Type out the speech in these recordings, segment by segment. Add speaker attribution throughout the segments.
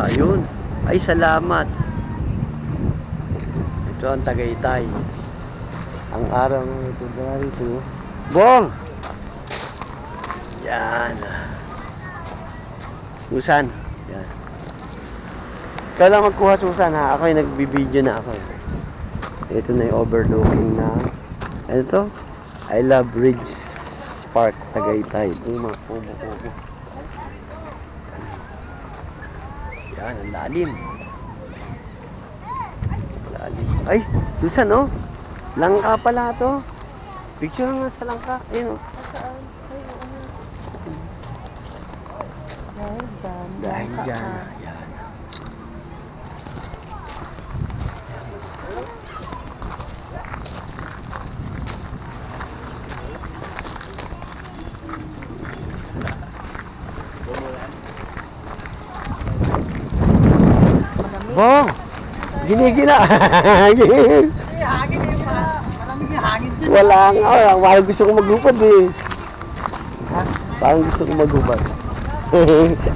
Speaker 1: Ayun. Ay, salamat. Ito ang Tagaytay. Ang araw ng February 2. Bong! Yan. Susan. Yan. Ikaw lang magkuha, Susan, ha? Ako yung nagbibideo na ako. Ito na yung overlooking na. Ano to? I Love Ridge Park, Tagaytay. Yung mga kubo-kubo. Yan, ang lalim. Lalim. Ay, Susan, oh. Langka pala to. Picture nga sa langka. Ayun, oh. Dahil dyan. Yan. Bong! Ginigina! Wala nga. Parang gusto ko maghupad eh. Parang gusto ko maghupad.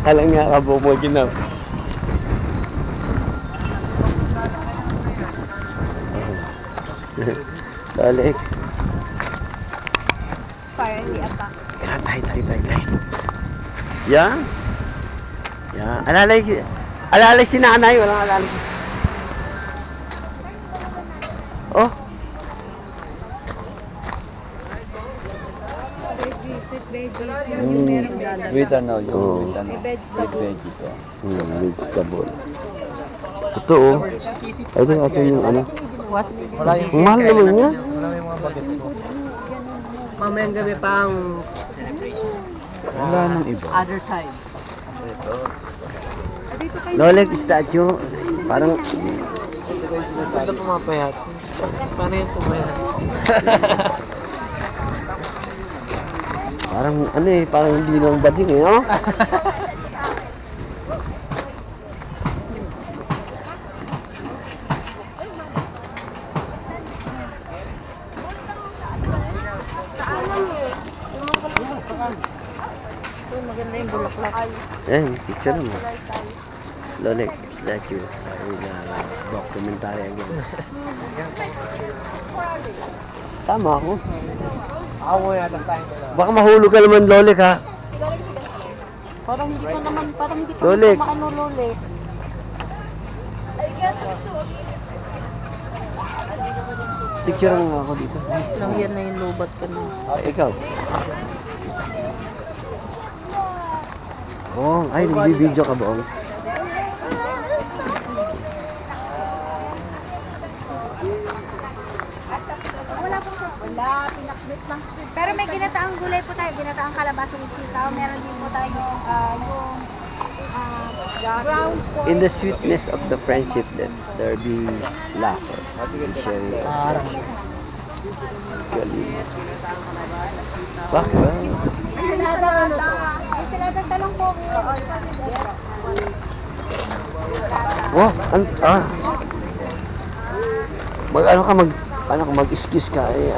Speaker 1: Alam nga ka, Bong, mo ginaw. Balik.
Speaker 2: Fire hindi attack.
Speaker 1: Yan, tayo. Yan. Yan. Alalay si nanay. Walang alalay. Oh.
Speaker 3: With ano,
Speaker 1: Oh.
Speaker 3: with ano, with veggies, oh.
Speaker 1: Vegetable. Ito, oh. Ito kasi yung ano.
Speaker 2: What?
Speaker 1: Ang mahal naman niya.
Speaker 3: Wala may mga bagets mo.
Speaker 2: Mamayang gabi pang
Speaker 3: Wala nang iba.
Speaker 2: other time.
Speaker 1: Loleg statue. Parang
Speaker 3: Basta pumapayat. Paano yung pumayat?
Speaker 1: parang ano eh, parang hindi nang bading eh, no?
Speaker 2: Maganda yung bulaklak.
Speaker 1: Eh, picture mo. Loleg statue. Parang documentary ang gano'n. Sama ako.
Speaker 3: Ako yata tayo na.
Speaker 1: Baka mahulog ka naman, Loleg, ha?
Speaker 2: Parang hindi ko naman, parang hindi ko
Speaker 1: Lolik.
Speaker 2: maano lolik.
Speaker 1: Picture nga ako dito.
Speaker 2: Lang yan na yung lobat ko na.
Speaker 1: Ay, ikaw. Bong, ay, nagbibideo ka, Bong.
Speaker 4: Wala, pinakbit lang. Pero may ginataang gulay po tayo, ginataang kalabasang sitaw. Meron din po tayo yung ground pork.
Speaker 1: In the sweetness of the friendship that there be laughter. Sharing. Galing. Bakit?
Speaker 4: Ensalada talong po.
Speaker 1: Oh, mag-iskis ka eh.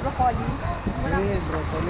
Speaker 4: Broccoli.